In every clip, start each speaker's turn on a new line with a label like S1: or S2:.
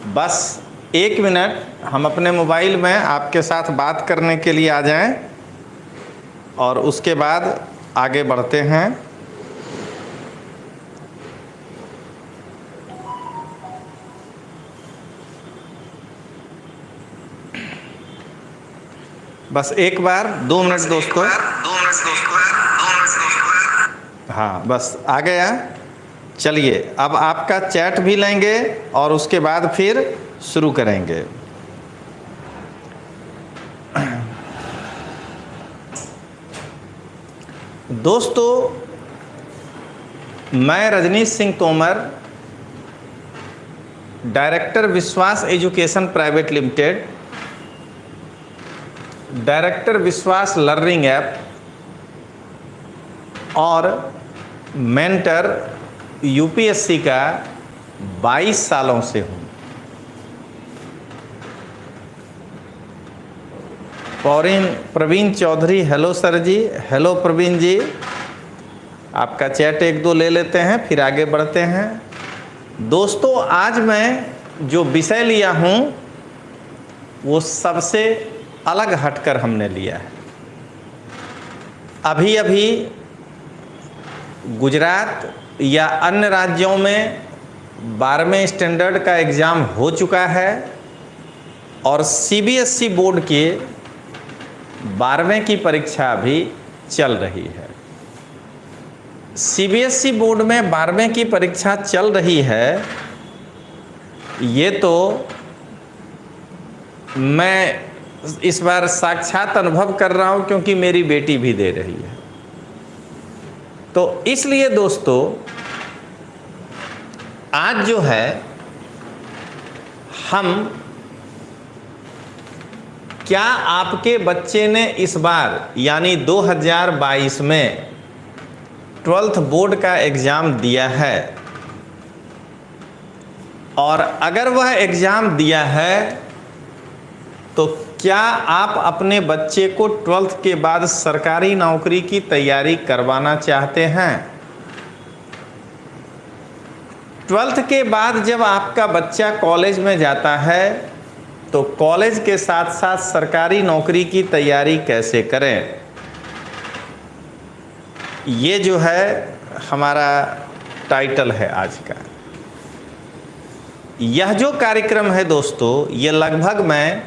S1: बस 1 मिनट हम अपने मोबाइल में आपके साथ बात करने के लिए आ जाएं और उसके बाद आगे बढ़ते हैं। बस एक बार 2 मिनट दोस्तों। हाँ, बस आ गया। चलिए अब आपका चैट भी लेंगे और उसके बाद फिर शुरू करेंगे। दोस्तों, मैं रजनीश सिंह तोमर, डायरेक्टर विश्वास एजुकेशन प्राइवेट लिमिटेड, डायरेक्टर विश्वास लर्निंग ऐप और मेंटर यूपीएससी का 22 सालों से हूँ। प्रवीण चौधरी, हेलो सर जी। हेलो प्रवीण जी, आपका चैट 1-2 ले लेते हैं फिर आगे बढ़ते हैं। दोस्तों, आज मैं जो विषय लिया हूँ वो सबसे अलग हटकर हमने लिया है। अभी अभी गुजरात या अन्य राज्यों में 12वें स्टैंडर्ड का एग्ज़ाम हो चुका है और सीबीएसई बोर्ड के 12वें की परीक्षा अभी चल रही है। सीबीएसई बोर्ड में 12वें की परीक्षा चल रही है, ये तो मैं इस बार साक्षात अनुभव कर रहा हूँ क्योंकि मेरी बेटी भी दे रही है। तो इसलिए दोस्तों, आज जो है हम क्या आपके बच्चे ने इस बार यानी 2022 में 12th बोर्ड का एग्ज़ाम दिया है और अगर वह एग्ज़ाम दिया है तो क्या आप अपने बच्चे को 12th के बाद सरकारी नौकरी की तैयारी करवाना चाहते हैं? 12th के बाद जब आपका बच्चा कॉलेज में जाता है तो कॉलेज के साथ साथ सरकारी नौकरी की तैयारी कैसे करें, ये जो है हमारा टाइटल है आज का। यह जो कार्यक्रम है दोस्तों, ये लगभग मैं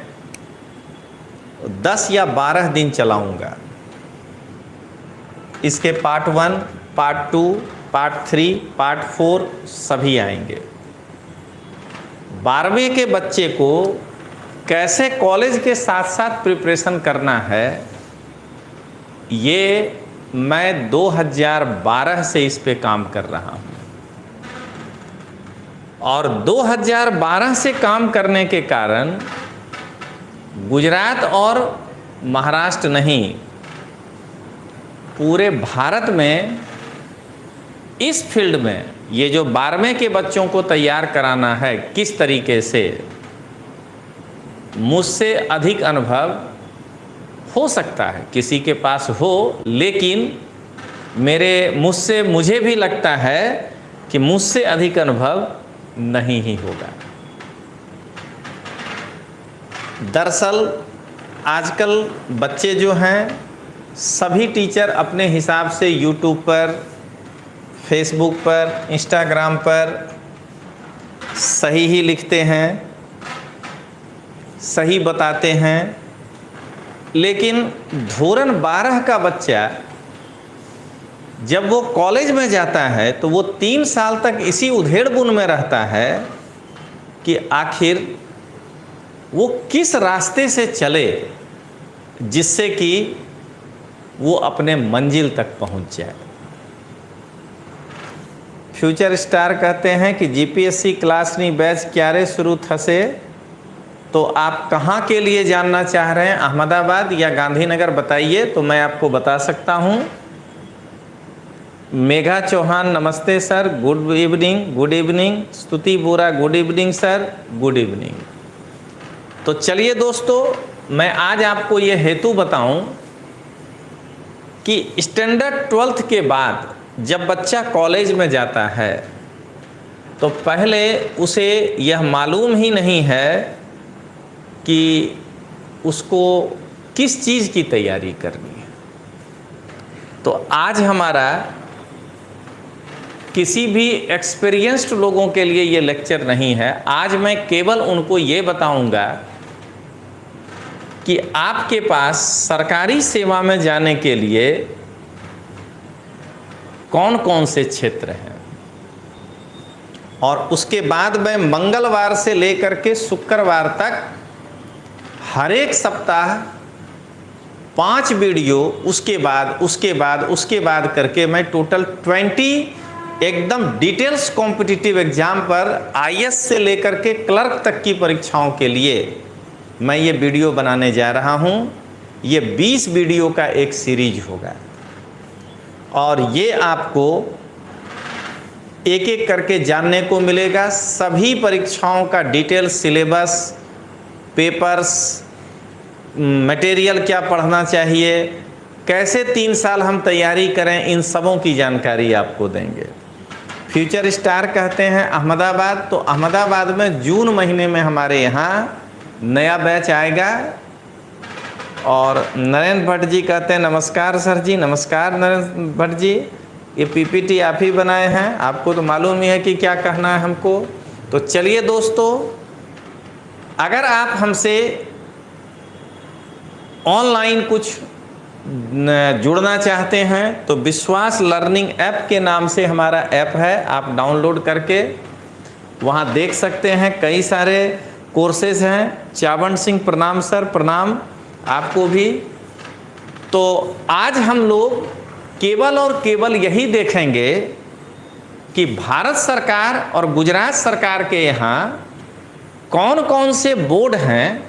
S1: 10 या 12 दिन चलाऊंगा। इसके पार्ट 1, पार्ट 2, पार्ट 3, पार्ट 4 सभी आएंगे। 12वीं के बच्चे को कैसे कॉलेज के साथ साथ प्रिपरेशन करना है, ये मैं 2012 से इस पे काम कर रहा हूँ और 2012 से काम करने के कारण गुजरात और महाराष्ट्र नहीं, पूरे भारत में इस फील्ड में ये जो 12वें के बच्चों को तैयार कराना है किस तरीके से, मुझसे अधिक अनुभव हो सकता है किसी के पास हो, लेकिन मुझे भी लगता है कि मुझसे अधिक अनुभव नहीं ही होगा। दरअसल आजकल बच्चे जो हैं, सभी टीचर अपने हिसाब से यूट्यूब पर, फेसबुक पर, इंस्टाग्राम पर सही ही लिखते हैं, सही बताते हैं, लेकिन धोरण 12 का बच्चा जब वो कॉलेज में जाता है तो वो 3 साल तक इसी उधेड़-बुन में रहता है कि आखिर वो किस रास्ते से चले जिससे कि वो अपने मंजिल तक पहुंच जाए। फ्यूचर स्टार कहते हैं कि जीपीएससी क्लासनी बैच क्यारे शुरू थसे, तो आप कहाँ के लिए जानना चाह रहे हैं, अहमदाबाद या गांधीनगर बताइए तो मैं आपको बता सकता हूँ। मेघा चौहान नमस्ते sir, good evening. Good evening. Stuti Bora good evening sir, good evening. तो चलिए दोस्तों, मैं आज आपको ये हेतु बताऊं कि स्टैंडर्ड 12th के बाद जब बच्चा कॉलेज में जाता है तो पहले उसे यह मालूम ही नहीं है कि उसको किस चीज़ की तैयारी करनी है। तो आज हमारा किसी भी एक्सपीरियंस्ड लोगों के लिए ये लेक्चर नहीं है। आज मैं केवल उनको ये बताऊंगा कि आपके पास सरकारी सेवा में जाने के लिए कौन कौन से क्षेत्र हैं, और उसके बाद मैं मंगलवार से लेकर के शुक्रवार तक हर एक सप्ताह 5 वीडियो, उसके बाद करके मैं टोटल 20 एकदम डिटेल्स कॉम्पिटिटिव एग्जाम पर आईएएस से लेकर के क्लर्क तक की परीक्षाओं के लिए मैं ये वीडियो बनाने जा रहा हूँ। ये 20 वीडियो का एक सीरीज होगा और ये आपको एक एक करके जानने को मिलेगा। सभी परीक्षाओं का डिटेल सिलेबस, पेपर्स, मटेरियल क्या पढ़ना चाहिए, कैसे 3 साल हम तैयारी करें, इन सबों की जानकारी आपको देंगे। फ्यूचर स्टार कहते हैं अहमदाबाद, तो अहमदाबाद में जून महीने में हमारे यहाँ नया बैच आएगा। और नरेंद्र भट्ट जी कहते हैं नमस्कार सर जी। नमस्कार नरेंद्र भट्ट जी, ये पीपीटी आप ही बनाए हैं, आपको तो मालूम ही है कि क्या कहना है हमको। तो चलिए दोस्तों, अगर आप हमसे ऑनलाइन कुछ जुड़ना चाहते हैं तो विश्वास लर्निंग ऐप के नाम से हमारा ऐप है, आप डाउनलोड करके वहाँ देख सकते हैं। कई सारे कोर्सेज हैं। चावंत सिंह प्रणाम सर, प्रणाम आपको भी। तो आज हम लोग केवल और केवल यही देखेंगे कि भारत सरकार और गुजरात सरकार के यहाँ कौन कौन से बोर्ड हैं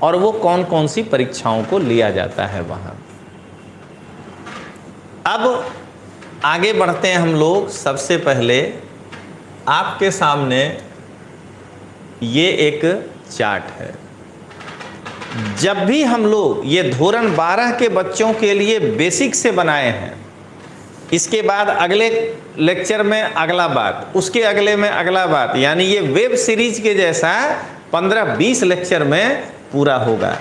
S1: और वो कौन कौन सी परीक्षाओं को लिया जाता है वहाँ। अब आगे बढ़ते हैं हम लोग। सबसे पहले आपके सामने ये एक चार्ट है। जब भी हम लोग ये धोरण 12 के बच्चों के लिए बेसिक से बनाए हैं, इसके बाद अगले लेक्चर में अगला बात, उसके अगले में अगला बात, यानी ये वेब सीरीज के जैसा 15-20 लेक्चर में पूरा होगा।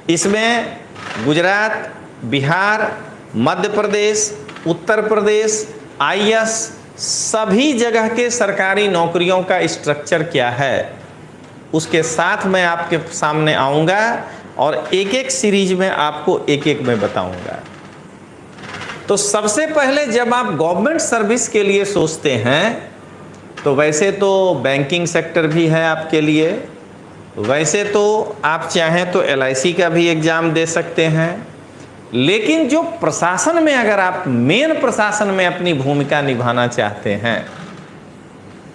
S1: इसमें गुजरात, बिहार, मध्य प्रदेश, उत्तर प्रदेश, आईएएस, सभी जगह के सरकारी नौकरियों का स्ट्रक्चर क्या है उसके साथ मैं आपके सामने आऊँगा और एक एक सीरीज में आपको एक एक में बताऊँगा। तो सबसे पहले जब आप गवर्नमेंट सर्विस के लिए सोचते हैं तो वैसे तो बैंकिंग सेक्टर भी है आपके लिए, वैसे तो आप चाहें तो एलआईसी का भी एग्ज़ाम दे सकते हैं, लेकिन जो प्रशासन में अगर आप मेन प्रशासन में अपनी भूमिका निभाना चाहते हैं,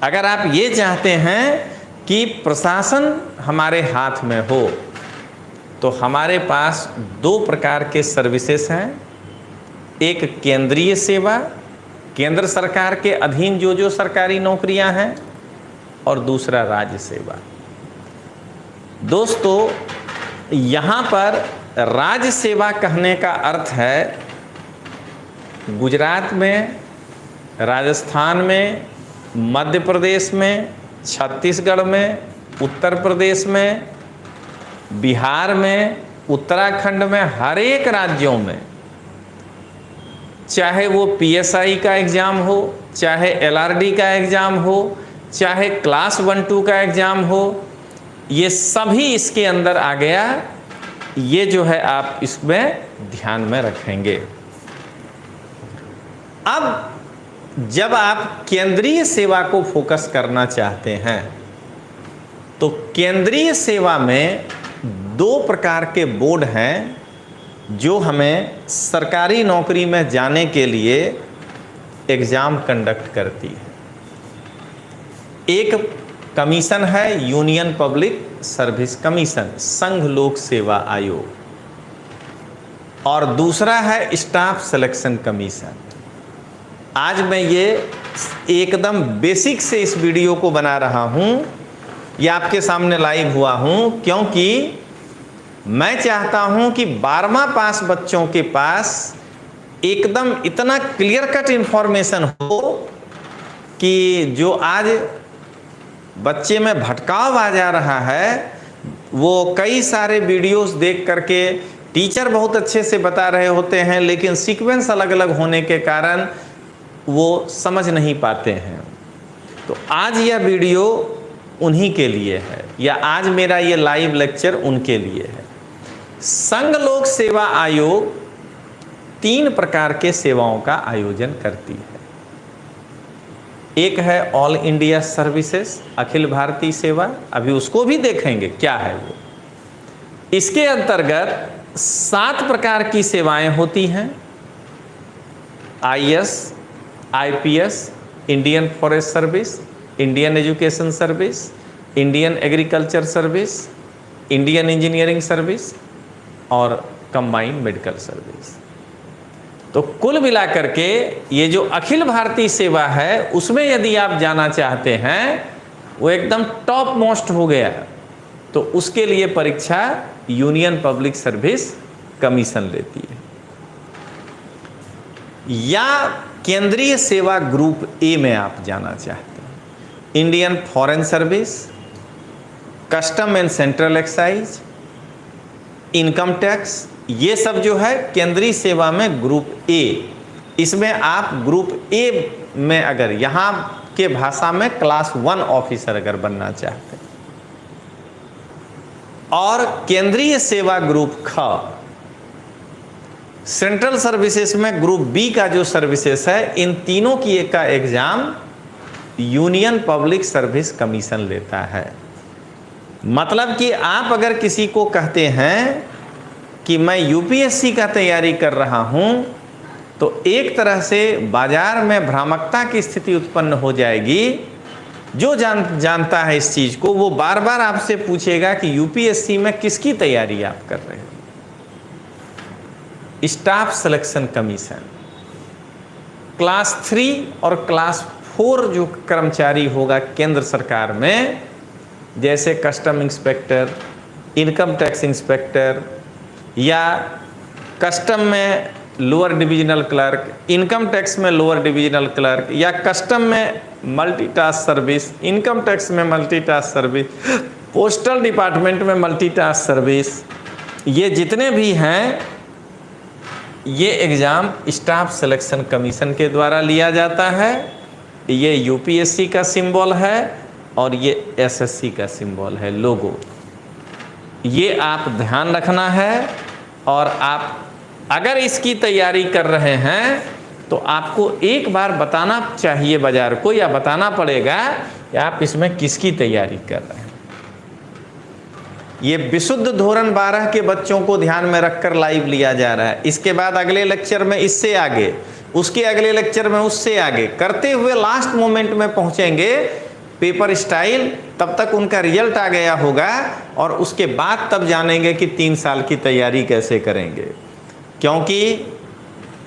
S1: अगर आप ये चाहते हैं कि प्रशासन हमारे हाथ में हो, तो हमारे पास 2 प्रकार के सर्विसेज हैं। एक केंद्रीय सेवा, केंद्र सरकार के अधीन जो सरकारी नौकरियां हैं, और दूसरा राज्य सेवा। दोस्तों, यहाँ पर राज्य सेवा कहने का अर्थ है गुजरात में, राजस्थान में, मध्य प्रदेश में, छत्तीसगढ़ में, उत्तर प्रदेश में, बिहार में, उत्तराखंड में, हर एक राज्यों में, चाहे वो पीएसआई का एग्ज़ाम हो, चाहे एलआरडी का एग्ज़ाम हो, चाहे क्लास 1-2 का एग्ज़ाम हो, ये सभी इसके अंदर आ गया। ये जो है आप इसमें ध्यान में रखेंगे। अब जब आप केंद्रीय सेवा को फोकस करना चाहते हैं तो केंद्रीय सेवा में 2 प्रकार के बोर्ड हैं जो हमें सरकारी नौकरी में जाने के लिए एग्ज़ाम कंडक्ट करती है। एक कमीशन है यूनियन पब्लिक सर्विस कमीशन, संघ लोक सेवा आयोग, और दूसरा है स्टाफ सिलेक्शन कमीशन। आज मैं ये एकदम बेसिक से इस वीडियो को बना रहा हूँ, ये आपके सामने लाइव हुआ हूँ, क्योंकि मैं चाहता हूँ कि 12वां पास बच्चों के पास एकदम इतना क्लियर कट इन्फॉर्मेशन हो कि जो आज बच्चे में भटकाव आ जा रहा है, वो कई सारे वीडियोस देख करके टीचर बहुत अच्छे से बता रहे होते हैं, लेकिन सीक्वेंस अलग अलग होने के कारण वो समझ नहीं पाते हैं। तो आज यह वीडियो उन्हीं के लिए है, या आज मेरा ये लाइव लेक्चर उनके लिए है। संघ लोक सेवा आयोग 3 प्रकार के सेवाओं का आयोजन करती है। एक है all India services, Akhil Bharatiya सेवा, अभी उसको भी देखेंगे क्या है वो। इसके अंतर्गत 7 प्रकार की सेवाएं होती हैं। IAS, IPS, Indian forest service, Indian education service, Indian agriculture service, Indian engineering service और कंबाइंड मेडिकल सर्विस। तो कुल मिलाकर के ये जो अखिल भारतीय सेवा है, उसमें यदि आप जाना चाहते हैं, वो एकदम टॉप मोस्ट हो गया, तो उसके लिए परीक्षा यूनियन पब्लिक सर्विस कमीशन लेती है। या केंद्रीय सेवा ग्रुप ए में आप जाना चाहते हैं, Indian foreign service, custom and central excise, income tax, ये सब जो है केंद्रीय सेवा में ग्रुप ए। इसमें आप ग्रुप ए में अगर यहाँ के भाषा में क्लास 1 ऑफिसर अगर बनना चाहते हैं, और केंद्रीय सेवा ग्रुप ख, सेंट्रल सर्विसेज में ग्रुप बी का जो सर्विसेज है, इन तीनों की एक का exam union public service commission लेता है। मतलब कि आप अगर किसी को कहते हैं कि मैं यूपीएससी का तैयारी कर रहा हूं, तो एक तरह से बाजार में भ्रामकता की स्थिति उत्पन्न हो जाएगी। जो जानता है इस चीज को, वो बार बार आपसे पूछेगा कि यूपीएससी में किसकी तैयारी आप कर रहे हो। स्टाफ सिलेक्शन कमीशन, क्लास 3 और क्लास 4 जो कर्मचारी होगा केंद्र सरकार में, जैसे custom inspector, income tax inspector, या कस्टम में lower divisional clerk, income tax में लोअर डिविजनल क्लर्क, या कस्टम में मल्टीटास्क सर्विस, इनकम टैक्स में मल्टीटास्क सर्विस, पोस्टल डिपार्टमेंट में मल्टीटास्क सर्विस, ये जितने भी हैं, ये एग्ज़ाम स्टाफ सिलेक्शन कमीशन के द्वारा लिया जाता है। ये यूपीएससी का सिंबल है और ये एसएससी का सिंबल है, लोगो। ये आप ध्यान रखना है, और आप अगर इसकी तैयारी कर रहे हैं तो आपको एक बार बताना चाहिए बाजार को, या बताना पड़ेगा कि आप इसमें किसकी तैयारी कर रहे हैं। ये विशुद्ध धोरण 12 के बच्चों को ध्यान में रखकर लाइव लिया जा रहा है। इसके बाद अगले लेक्चर में इससे आगे, उसके अगले लेक्चर में उससे आगे करते हुए लास्ट मोमेंट में पहुंचेंगे पेपर स्टाइल। तब तक उनका रिजल्ट आ गया होगा, और उसके बाद तब जानेंगे कि 3 साल की तैयारी कैसे करेंगे। क्योंकि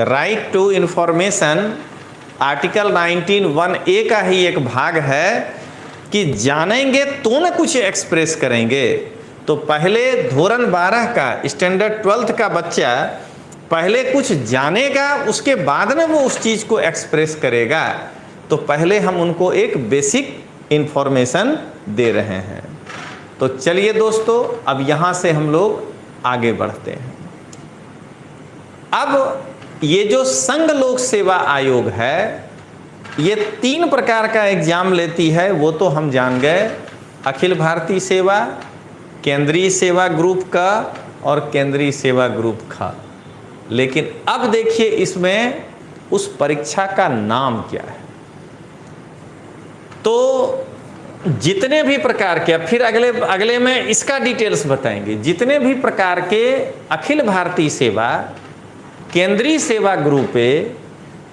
S1: right to information article 19(1)(a) का ही एक भाग है कि जानेंगे तो न कुछ एक्सप्रेस करेंगे। तो पहले धोरण 12 का स्टैंडर्ड 12th का बच्चा पहले कुछ जानेगा, उसके बाद में वो उस चीज़ को एक्सप्रेस करेगा। तो पहले हम उनको एक बेसिक इंफॉर्मेशन दे रहे हैं। तो चलिए दोस्तों, अब यहाँ से हम लोग आगे बढ़ते हैं। अब ये जो संघ लोक सेवा आयोग है, ये 3 प्रकार का एग्जाम लेती है। वो तो हम जान गए, अखिल भारतीय सेवा, केंद्रीय सेवा ग्रुप का और केंद्रीय सेवा ग्रुप का। लेकिन अब देखिए इसमें उस परीक्षा का नाम क्या है। तो जितने भी प्रकार के, फिर अगले में इसका डिटेल्स बताएंगे, जितने भी प्रकार के अखिल भारतीय सेवा, केंद्रीय सेवा ग्रुप ए,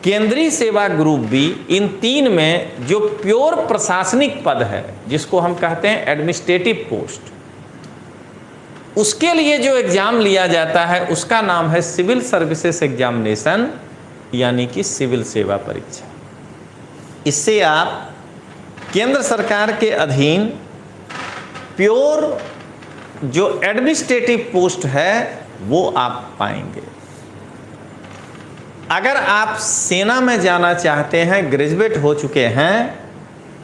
S1: केंद्रीय सेवा ग्रुप बी, इन 3 में जो प्योर प्रशासनिक पद है, जिसको हम कहते हैं एडमिनिस्ट्रेटिव पोस्ट, उसके लिए जो एग्जाम लिया जाता है उसका नाम है सिविल सर्विसेज एग्जामिनेशन, यानी कि सिविल सेवा परीक्षा। इससे आप केंद्र सरकार के अधीन प्योर जो एडमिनिस्ट्रेटिव पोस्ट है वो आप पाएंगे। अगर आप सेना में जाना चाहते हैं, ग्रेजुएट हो चुके हैं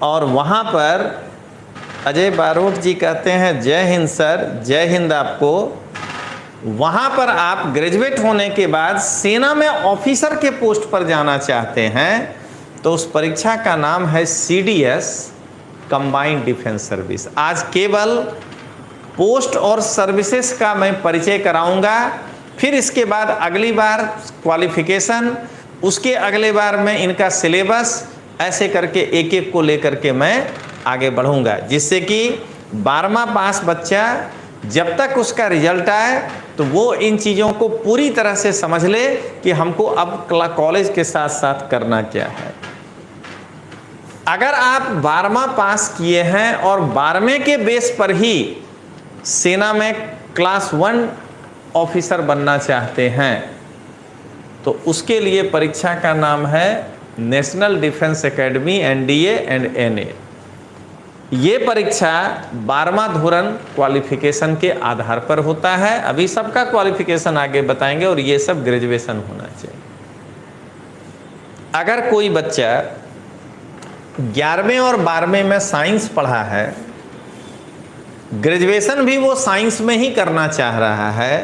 S1: और वहाँ पर अजय बारोट जी कहते हैं जय हिंद सर, जय हिंद आपको। वहाँ पर आप ग्रेजुएट होने के बाद सेना में ऑफिसर के पोस्ट पर जाना चाहते हैं तो उस परीक्षा का नाम है CDS, कंबाइंड डिफेंस सर्विस। आज केवल पोस्ट और सर्विसेज का मैं परिचय कराऊंगा, फिर इसके बाद अगली बार क्वालिफिकेशन, उसके अगले बार में इनका सिलेबस, ऐसे करके एक एक को लेकर के मैं आगे बढ़ूंगा, जिससे कि 12वां पास बच्चा जब तक उसका रिजल्ट आए तो वो इन चीज़ों को पूरी तरह से समझ ले कि हमको अब कॉलेज के साथ साथ करना क्या है। अगर आप 12वां पास किए हैं और 12वें के बेस पर ही सेना में क्लास 1 ऑफिसर बनना चाहते हैं तो उसके लिए परीक्षा का नाम है national defence academy, NDA and NA। ये परीक्षा 12वां धोरण क्वालिफिकेशन के आधार पर होता है। अभी सबका क्वालिफिकेशन आगे बताएंगे और ये सब ग्रेजुएशन होना चाहिए। अगर कोई बच्चा 11वें और 12वें में साइंस पढ़ा है, ग्रेजुएशन भी वो साइंस में ही करना चाह रहा है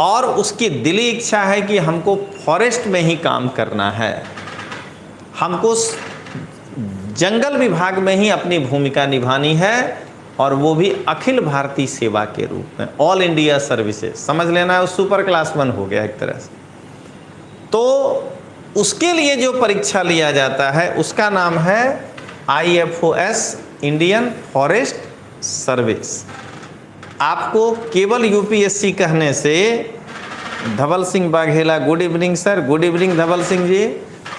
S1: और उसकी दिली इच्छा है कि हमको फॉरेस्ट में ही काम करना है, हमको जंगल विभाग में ही अपनी भूमिका निभानी है और वो भी अखिल भारतीय सेवा के रूप में, ऑल इंडिया सर्विसेज, समझ लेना है, सुपर क्लास 1 हो गया एक तरह से। तो उसके लिए जो परीक्षा लिया जाता है उसका नाम है IFOS, इंडियन फॉरेस्ट सर्विस। आपको केवल UPSC कहने से, Dhaval Singh Baghela, good evening sir, good evening Dhaval Singh ji,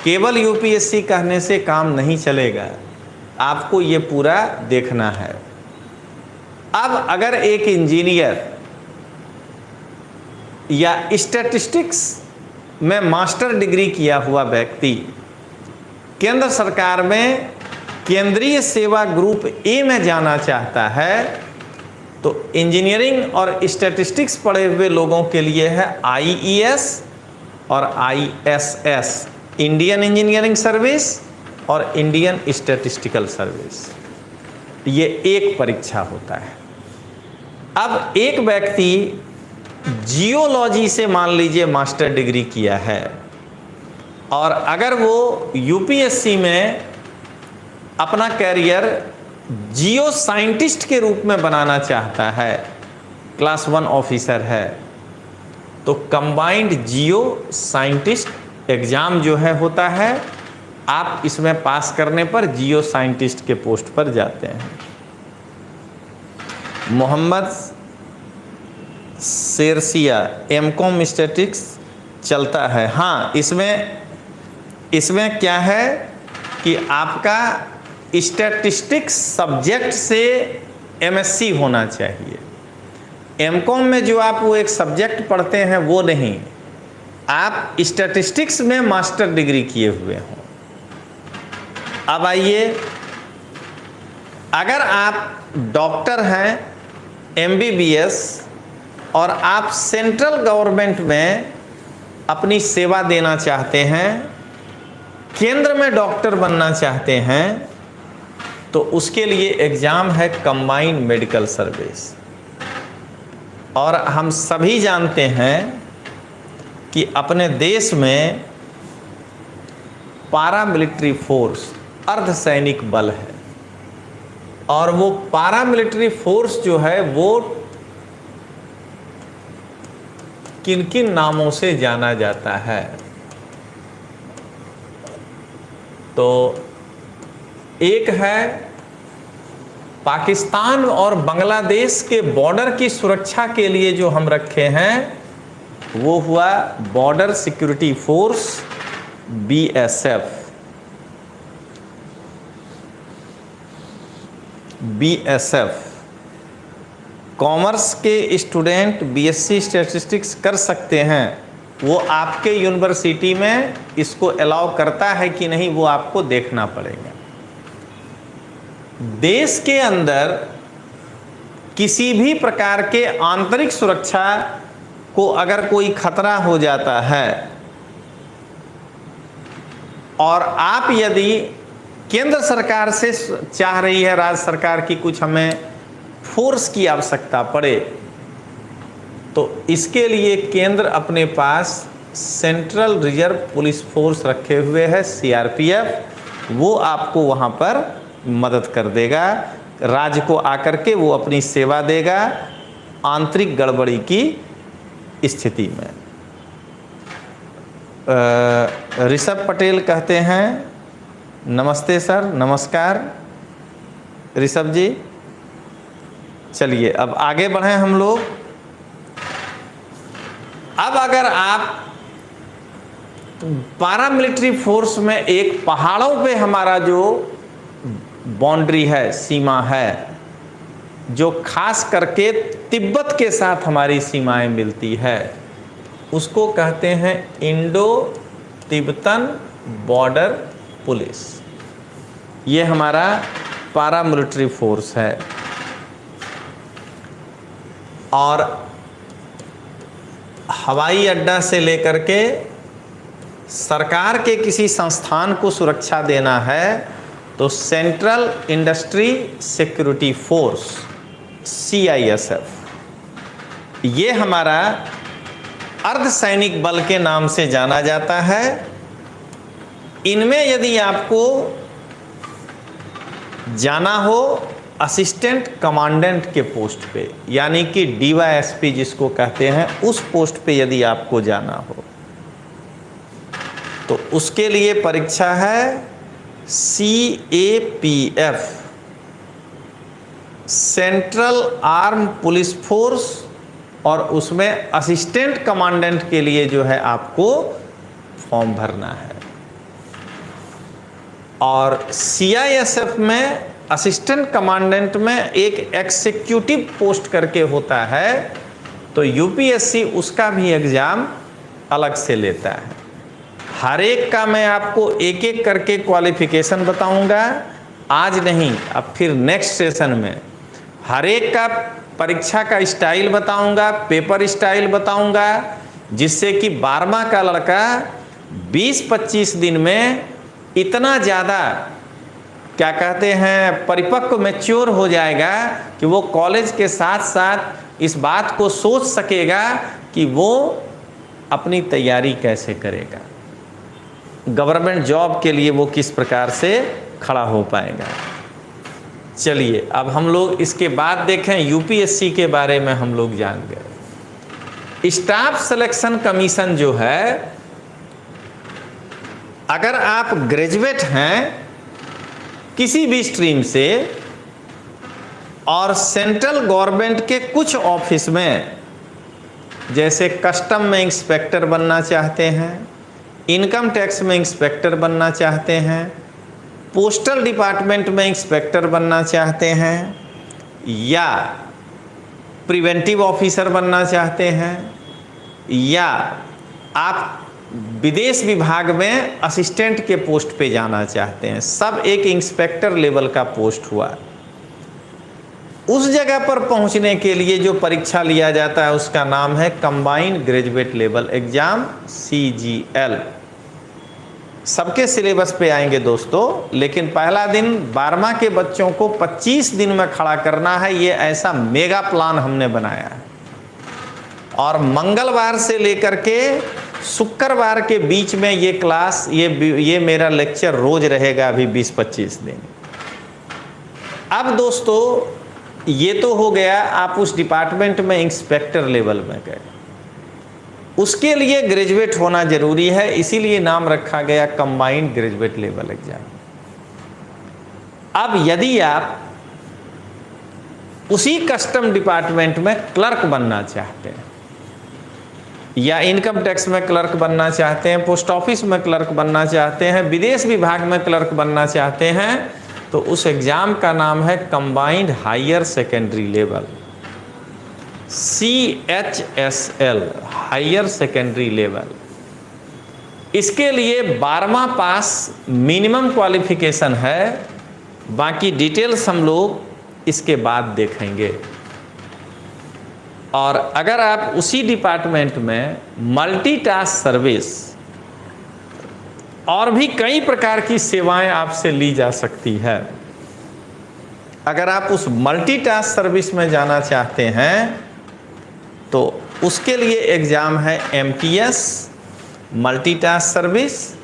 S1: केवल UPSC कहने से काम नहीं चलेगा, आपको ये पूरा देखना है। अब अगर एक इंजीनियर या स्टैटिस्टिक्स में मास्टर डिग्री किया हुआ व्यक्ति केंद्र सरकार में केंद्रीय सेवा ग्रुप A में जाना चाहता है तो इंजीनियरिंग और स्टैटिस्टिक्स पढ़े हुए लोगों के लिए है IES और ISS, इंडियन इंजीनियरिंग सर्विस और इंडियन स्टैटिस्टिकल सर्विस। ये एक परीक्षा होता है। अब एक व्यक्ति जियोलॉजी से मान लीजिए मास्टर डिग्री किया है और अगर वो UPSC में अपना कैरियर जियो साइंटिस्ट के रूप में बनाना चाहता है, क्लास 1 ऑफिसर है, तो कंबाइंड जियो साइंटिस्ट एग्ज़ाम जो है होता है, आप इसमें पास करने पर जियो साइंटिस्ट के पोस्ट पर जाते हैं। मोहम्मद शेरसिया, MCOM स्टैटिक्स चलता है। हाँ, इसमें क्या है कि आपका स्टैटिस्टिक्स सब्जेक्ट से MSc होना चाहिए। MCOM में जो आप वो एक सब्जेक्ट पढ़ते हैं वो नहीं, आप स्टैटिस्टिक्स में मास्टर डिग्री किए हुए हों। अब आइए, अगर आप डॉक्टर हैं MBBS और आप सेंट्रल गवर्नमेंट में अपनी सेवा देना चाहते हैं, केंद्र में डॉक्टर बनना चाहते हैं, तो उसके लिए एग्ज़ाम है कंबाइंड मेडिकल सर्विस। और हम सभी जानते हैं कि अपने देश में पारामिलिट्री फोर्स, अर्धसैनिक बल है और वो पारामिलिट्री फोर्स जो है वो किन किन नामों से जाना जाता है। तो एक है पाकिस्तान और बांग्लादेश के बॉर्डर की सुरक्षा के लिए जो हम रखे हैं वो हुआ border security force, BSF। Commerce के स्टूडेंट BSc स्टैटिस्टिक्स कर सकते हैं, वो आपके यूनिवर्सिटी में इसको अलाउ करता है कि नहीं वो आपको देखना पड़ेगा। देश के अंदर किसी भी प्रकार के आंतरिक सुरक्षा को अगर कोई खतरा हो जाता है और आप यदि केंद्र सरकार से चाह रही है राज्य सरकार की कुछ हमें फोर्स की आवश्यकता पड़े, तो इसके लिए केंद्र अपने पास सेंट्रल रिजर्व पुलिस फोर्स रखे हुए है, सीआरपीएफ, वो आपको वहाँ पर मदद कर देगा, राज्य को आकर के वो अपनी सेवा देगा आंतरिक गड़बड़ी की स्थिति में। ऋषभ पटेल कहते हैं नमस्ते सर, नमस्कार ऋषभ जी। चलिए अब आगे बढ़ें हम लोग। अब अगर आप पारामिलिट्री फोर्स में एक पहाड़ों पे हमारा जो बाउंड्री है, सीमा है, जो खास करके तिब्बत के साथ हमारी सीमाएं मिलती है, उसको कहते हैं इंडो तिब्बतन बॉर्डर पुलिस। ये हमारा पारामिलिट्री फोर्स है। और हवाई अड्डा से लेकर के सरकार के किसी संस्थान को सुरक्षा देना है तो central industry security force, CISF, ये हमारा अर्धसैनिक बल के नाम से जाना जाता है। इनमें यदि आपको जाना हो असिस्टेंट कमांडेंट के पोस्ट पे, यानी कि DYSP जिसको कहते हैं, उस पोस्ट पे यदि आपको जाना हो तो उसके लिए परीक्षा है CAPF, central arm police force, और उसमें असिस्टेंट कमांडेंट के लिए जो है आपको फॉर्म भरना है। और CISF में असिस्टेंट कमांडेंट में एक एग्जीक्यूटिव पोस्ट करके होता है, तो UPSC उसका भी एग्जाम अलग से लेता है। हर एक का मैं आपको एक एक करके क्वालिफिकेशन बताऊंगा, आज नहीं, अब फिर नेक्स्ट सेशन में हर एक का परीक्षा का स्टाइल बताऊंगा, पेपर स्टाइल बताऊंगा, जिससे कि 12वां का लड़का 20-25 दिन में इतना ज़्यादा क्या कहते हैं परिपक्व, मैच्योर हो जाएगा कि वो कॉलेज के साथ साथ इस बात को सोच सकेगा कि वो अपनी तैयारी कैसे करेगा, गवर्नमेंट जॉब के लिए वो किस प्रकार से खड़ा हो पाएगा। चलिए अब हम लोग इसके बाद देखें UPSC के बारे में हम लोग जान गए। स्टाफ सिलेक्शन कमीशन जो है, अगर आप ग्रेजुएट हैं किसी भी स्ट्रीम से और सेंट्रल गवर्नमेंट के कुछ ऑफिस में, जैसे कस्टम में इंस्पेक्टर बनना चाहते हैं, इनकम टैक्स में इंस्पेक्टर बनना चाहते हैं, पोस्टल डिपार्टमेंट में इंस्पेक्टर बनना चाहते हैं, या प्रिवेंटिव ऑफिसर बनना चाहते हैं, या आप विदेश विभाग में असिस्टेंट के पोस्ट पे जाना चाहते हैं, सब एक इंस्पेक्टर लेवल का पोस्ट हुआ। उस जगह पर पहुंचने के लिए जो परीक्षा लिया जाता है उसका नाम है combined graduate level exam, CGL। सबके सिलेबस पे आएंगे दोस्तों, लेकिन पहला दिन 12वां के बच्चों को 25 दिन में खड़ा करना है, ये ऐसा मेगा प्लान हमने बनाया है। और मंगलवार से लेकर के शुक्रवार के बीच में ये क्लास, ये मेरा लेक्चर रोज रहेगा अभी 20-25 दिन। अब दोस्तों ये तो हो गया, आप उस डिपार्टमेंट में इंस्पेक्टर लेवल में गए, उसके लिए ग्रेजुएट होना जरूरी है, इसीलिए नाम रखा गया कंबाइंड ग्रेजुएट लेवल एग्जाम। अब यदि आप उसी कस्टम डिपार्टमेंट में क्लर्क बनना चाहते हैं, या इनकम टैक्स में क्लर्क बनना चाहते हैं, पोस्ट ऑफिस में क्लर्क बनना चाहते हैं, विदेश विभाग में क्लर्क बनना चाहते हैं, तो उस एग्जाम का नाम है combined higher secondary level, CHSL, higher secondary level. इसके लिए 12वां पास मिनिमम क्वालिफिकेशन है, बाकी डिटेल्स हम लोग इसके बाद देखेंगे। और अगर आप उसी डिपार्टमेंट में मल्टीटास्क सर्विस और भी कई प्रकार की सेवाएं आपसे ली जा सकती है। अगर आप उस मल्टीटास्क सर्विस में जाना चाहते हैं तो उसके लिए एग्ज़ाम है MTS मल्टीटास्क सर्विस,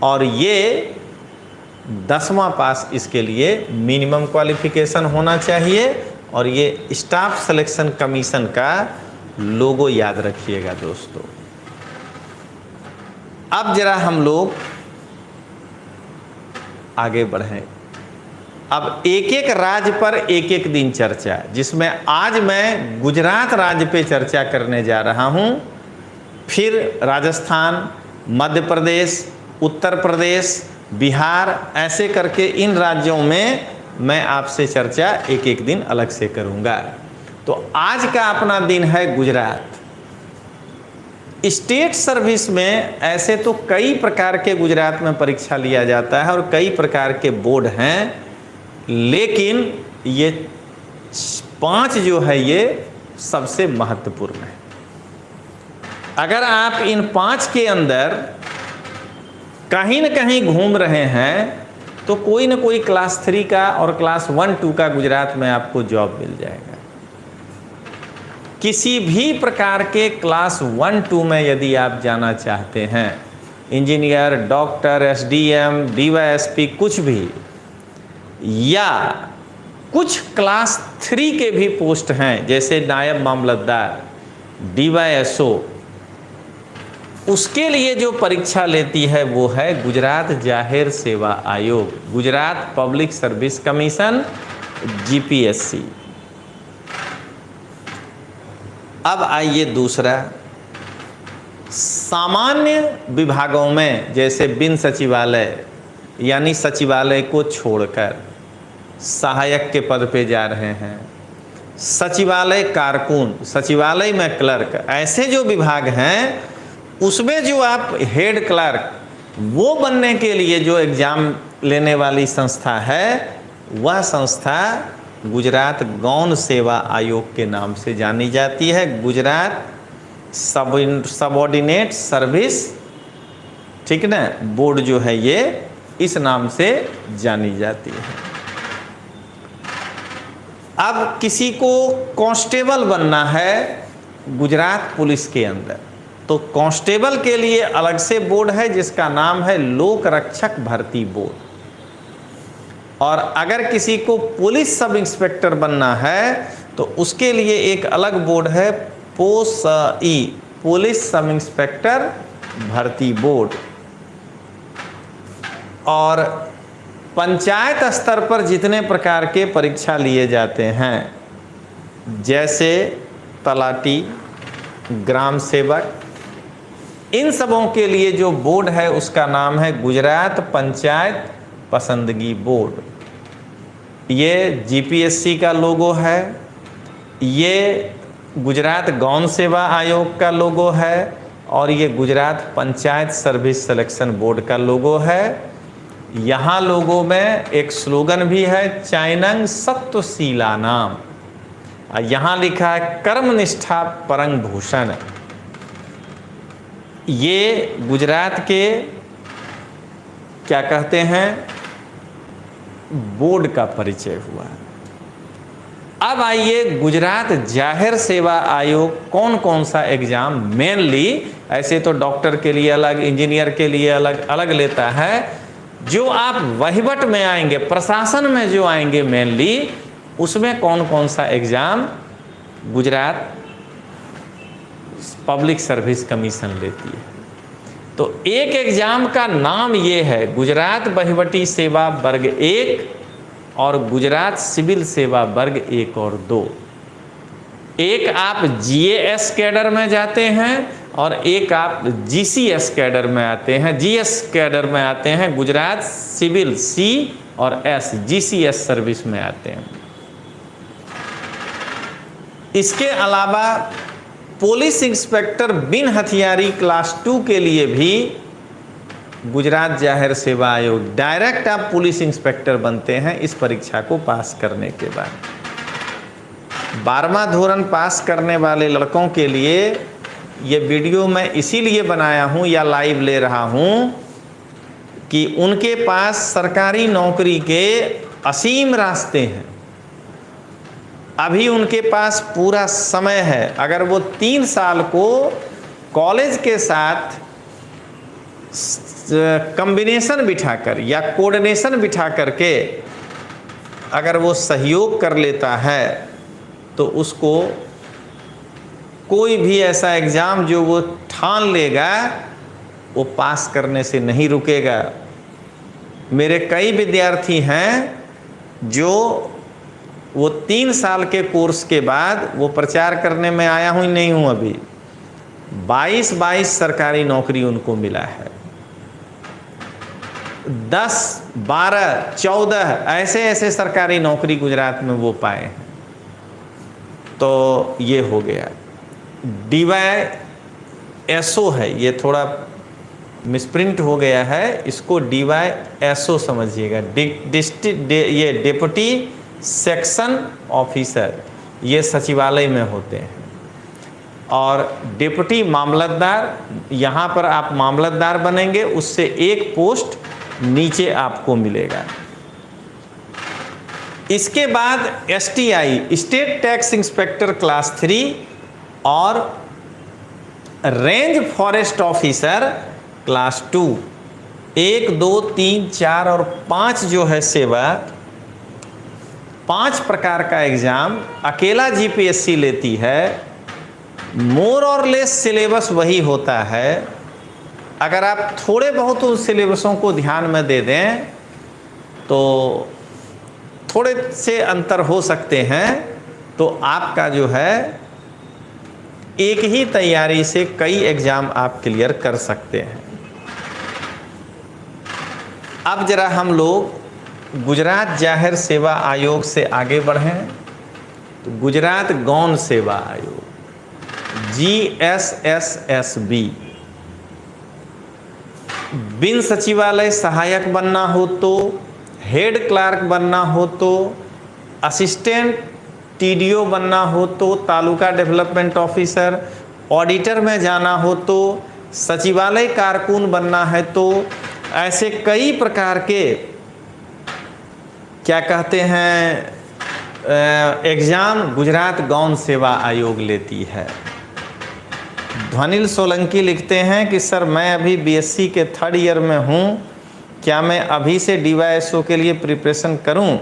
S1: और ये 10वां पास इसके लिए मिनिमम क्वालिफिकेशन होना चाहिए। और ये स्टाफ सिलेक्शन कमीशन का लोगो याद रखिएगा दोस्तों। अब जरा हम लोग आगे बढ़ें। अब एक एक राज्य पर एक एक दिन चर्चा, जिसमें आज मैं गुजरात राज्य पे चर्चा करने जा रहा हूं, फिर राजस्थान, मध्य प्रदेश, उत्तर प्रदेश, बिहार, ऐसे करके इन राज्यों में मैं आपसे चर्चा एक एक दिन अलग से करूंगा। तो आज का अपना दिन है गुजरात। स्टेट सर्विस में ऐसे तो कई प्रकार के गुजरात में परीक्षा लिया जाता है और कई प्रकार के बोर्ड हैं, लेकिन ये 5 जो है ये सबसे महत्वपूर्ण है। अगर आप इन 5 के अंदर कहीं न कहीं घूम रहे हैं तो कोई न कोई क्लास 3 का और क्लास 1-2 का गुजरात में आपको जॉब मिल जाएगा। किसी भी प्रकार के क्लास 1-2 में यदि आप जाना चाहते हैं, इंजीनियर, डॉक्टर, SDM, DYSP, कुछ भी, या कुछ क्लास 3 के भी पोस्ट हैं जैसे नायब मामलतदार, DYSO, उसके लिए जो परीक्षा लेती है वो है गुजरात जाहिर सेवा आयोग, Gujarat public service commission, GPSC। अब आइए दूसरा, सामान्य विभागों में जैसे बिन सचिवालय यानी सचिवालय को छोड़कर सहायक के पद पे जा रहे हैं, सचिवालय कारकुन, सचिवालय में क्लर्क, ऐसे जो विभाग हैं उसमें जो आप हेड क्लर्क वो बनने के लिए जो एग्ज़ाम लेने वाली संस्था है, वह संस्था गुजरात गौण सेवा आयोग के नाम से जानी जाती है। गुजरात सबऑर्डिनेट सर्विस, ठीक ना, बोर्ड जो है ये इस नाम से जानी जाती है। अब किसी को कांस्टेबल बनना है गुजरात पुलिस के अंदर, तो कांस्टेबल के लिए अलग से बोर्ड है जिसका नाम है लोक रक्षक भर्ती बोर्ड। और अगर किसी को पुलिस सब इंस्पेक्टर बनना है तो उसके लिए एक अलग बोर्ड है POSI, पुलिस सब इंस्पेक्टर भर्ती बोर्ड। और पंचायत स्तर पर जितने प्रकार के परीक्षा लिए जाते हैं जैसे तलाटी, ग्राम सेवक, इन सबों के लिए जो बोर्ड है उसका नाम है गुजरात पंचायत पसंदगी बोर्ड। ये GPSC का लोगो है, ये गुजरात गौण सेवा आयोग का लोगो है, और ये Gujarat panchayat service selection board का लोगो है। यहाँ लोगों में एक स्लोगन भी है, चाइनंग सत्वशीला नाम, और यहाँ लिखा है कर्मनिष्ठा परंग भूषण। ये गुजरात के क्या कहते हैं बोर्ड का परिचय हुआ। अब आइए गुजरात जाहिर सेवा आयोग कौन कौन सा एग्जाम मेनली, ऐसे तो डॉक्टर के लिए अलग, इंजीनियर के लिए अलग अलग लेता है, जो आप वहीवट में आएंगे, प्रशासन में जो आएंगे मेनली, उसमें कौन कौन सा exam Gujarat public service commission लेती है। तो एक एग्जाम का नाम ये है गुजरात वहीवटी सेवा वर्ग 1 और गुजरात सिविल सेवा वर्ग 1 और 2। एक आप GAS कैडर में जाते हैं और एक आप GCS कैडर में आते हैं, GS कैडर में आते हैं, गुजरात सिविल C और S GCS सर्विस में आते हैं। इसके अलावा पुलिस इंस्पेक्टर बिन हथियारी क्लास 2 के लिए भी गुजरात जाहिर सेवा आयोग, डायरेक्ट आप पुलिस इंस्पेक्टर बनते हैं इस परीक्षा को पास करने के बाद। 12वां धोरण पास करने वाले लड़कों के लिए ये वीडियो मैं इसीलिए बनाया हूँ या लाइव ले रहा हूँ कि उनके पास सरकारी नौकरी के असीम रास्ते हैं। अभी उनके पास पूरा समय है। अगर वो 3 साल को कॉलेज के साथ कॉम्बिनेशन बिठाकर या कोऑर्डिनेशन बिठा करके अगर वो सहयोग कर लेता है तो उसको कोई भी ऐसा एग्ज़ाम जो वो ठान लेगा वो पास करने से नहीं रुकेगा। मेरे कई विद्यार्थी हैं जो वो 3 साल के कोर्स के बाद, वो प्रचार करने में आया हूँ नहीं हूँ अभी, 22 सरकारी नौकरी उनको मिला है। 10, 12, 14 ऐसे ऐसे सरकारी नौकरी गुजरात में वो पाए हैं। तो ये हो गया। DYSO है, ये थोड़ा मिसप्रिंट हो गया है, इसको DYSO समझिएगा। ये डिप्टी सेक्शन ऑफिसर, ये सचिवालय में होते हैं। और डिप्टी मामलतदार, यहाँ पर आप मामलतदार बनेंगे, उससे एक पोस्ट नीचे आपको मिलेगा। इसके बाद STI, state tax inspector class 3 और रेंज फॉरेस्ट ऑफिसर क्लास 2, 1, 2, 3, 4 और 5 जो है सेवा, 5 प्रकार का एग्ज़ाम अकेला GPSC लेती है। मोर और लेस सिलेबस वही होता है। अगर आप थोड़े बहुत उन सिलेबसों को ध्यान में दे दें तो थोड़े से अंतर हो सकते हैं, तो आपका जो है एक ही तैयारी से कई एग्ज़ाम आप क्लियर कर सकते हैं। अब जरा हम लोग गुजरात जाहिर सेवा आयोग से आगे बढ़ें। तो गुजरात गौण सेवा आयोग GSSSB, बिन सचिवालय सहायक बनना हो तो, हेड क्लार्क बनना हो तो, असिस्टेंट TDO बनना हो तो, तालुका डेवलपमेंट ऑफिसर, ऑडिटर में जाना हो तो, सचिवालय कारकुन बनना है तो, ऐसे कई प्रकार के क्या कहते हैं एग्ज़ाम गुजरात गौण सेवा आयोग लेती है। ध्वनिल सोलंकी लिखते हैं कि सर मैं अभी BSc के 3rd ईयर में हूँ, क्या मैं अभी से DYSO के लिए प्रिपरेशन करूँ?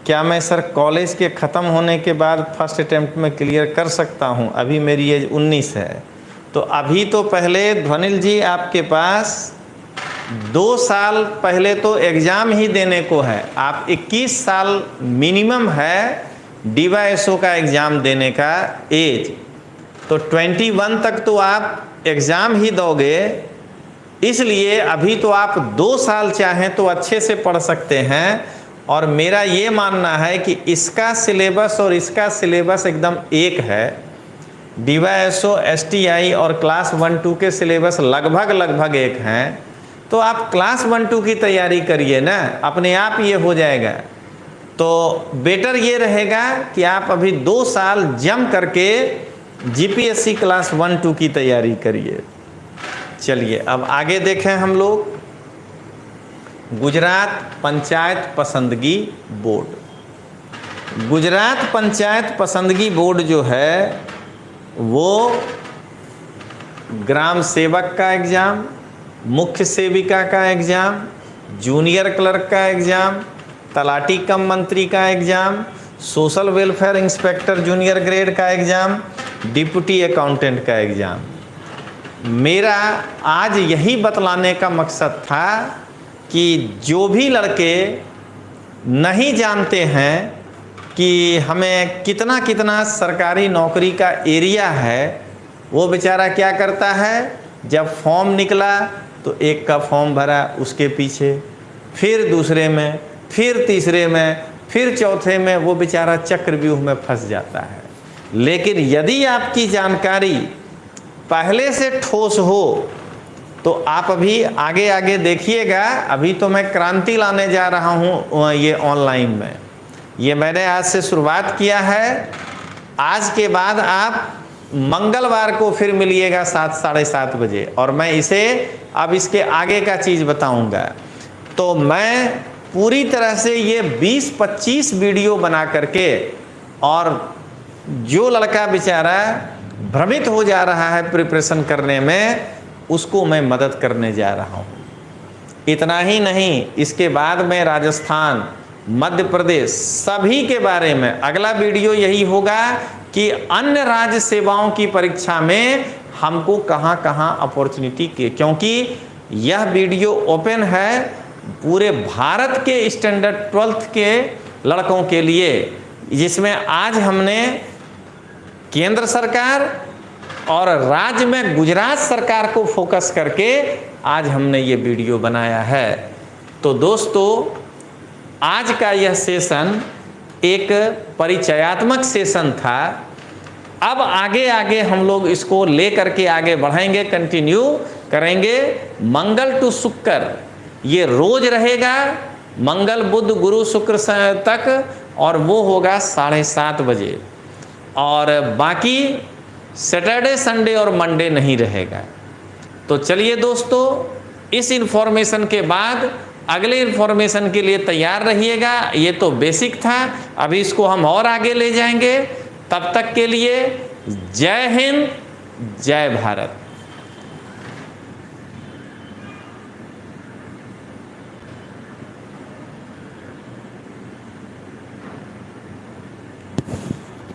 S1: क्या मैं सर कॉलेज के ख़त्म होने के बाद फर्स्ट अटैम्प्ट में क्लियर कर सकता हूँ? अभी मेरी एज 19 है। तो अभी तो पहले ध्वनिल जी आपके पास 2 साल पहले तो एग्ज़ाम ही देने को है। आप 21 साल मिनिमम है DYSO का एग्ज़ाम देने का एज, तो 21 तक तो आप एग्ज़ाम ही दोगे। इसलिए अभी तो आप 2 साल चाहें तो अच्छे से पढ़ सकते हैं। और मेरा ये मानना है कि इसका सिलेबस और इसका सिलेबस एकदम एक है। DYSO, STI और क्लास 1-2 के सिलेबस लगभग एक हैं। तो आप क्लास 1-2 की तैयारी करिए ना, अपने आप ये हो जाएगा। तो बेटर ये रहेगा कि आप अभी 2 साल जम करके GPSC क्लास 1-2 की तैयारी करिए। चलिए अब आगे देखें हम लोग। गुजरात पंचायत पसंदगी बोर्ड। गुजरात पंचायत पसंदगी बोर्ड जो है वो ग्राम सेवक का एग्ज़ाम, मुख्य सेविका का एग्ज़ाम, जूनियर क्लर्क का एग्ज़ाम, तलाटी कम मंत्री का exam, social welfare inspector junior grade का एग्ज़ाम, डिप्टी अकाउंटेंट का एग्ज़ाम। मेरा आज यही बतलाने का मकसद था कि जो भी लड़के नहीं जानते हैं कि हमें कितना कितना सरकारी नौकरी का एरिया है, वो बेचारा क्या करता है, जब फॉर्म निकला तो एक का फॉर्म भरा, उसके पीछे फिर दूसरे में, फिर तीसरे में, फिर चौथे में, वो बेचारा चक्रव्यूह में फंस जाता है। लेकिन यदि आपकी जानकारी पहले से ठोस हो तो आप अभी आगे आगे देखिएगा। अभी तो मैं क्रांति लाने जा रहा हूँ ये ऑनलाइन में। ये मैंने आज से शुरुआत किया है। आज के बाद आप मंगलवार को फिर मिलिएगा 7 साढ़े 7 बजे, और मैं इसे अब इसके आगे का चीज़ बताऊंगा। तो मैं पूरी तरह से ये 20-25 वीडियो बना करके, और जो लड़का बेचारा भ्रमित हो जा रहा है प्रिपरेशन करने में, उसको मैं मदद करने जा रहा हूँ। इतना ही नहीं, इसके बाद मैं राजस्थान, मध्य प्रदेश सभी के बारे में अगला वीडियो यही होगा कि अन्य राज्य सेवाओं की परीक्षा में हमको कहाँ कहाँ अपॉर्चुनिटी के, क्योंकि यह वीडियो ओपन है पूरे भारत के स्टैंडर्ड 12th के लड़कों के लिए, जिसमें आज हमने केंद्र सरकार और राज्य में गुजरात सरकार को फोकस करके आज हमने ये वीडियो बनाया है। तो दोस्तों, आज का यह सेशन एक परिचयात्मक सेशन था। अब आगे आगे हम लोग इसको ले करके आगे बढ़ाएंगे, कंटिन्यू करेंगे। मंगल टू शुक्र ये रोज रहेगा, मंगल बुध गुरु शुक्र तक, और वो होगा 7:30 बजे, और बाकी सैटरडे संडे और मंडे नहीं रहेगा। तो चलिए दोस्तों, इस इन्फॉर्मेशन के बाद अगले इन्फॉर्मेशन के लिए तैयार रहिएगा। ये तो बेसिक था, अभी इसको हम और आगे ले जाएंगे। तब तक के लिए जय हिंद, जय भारत।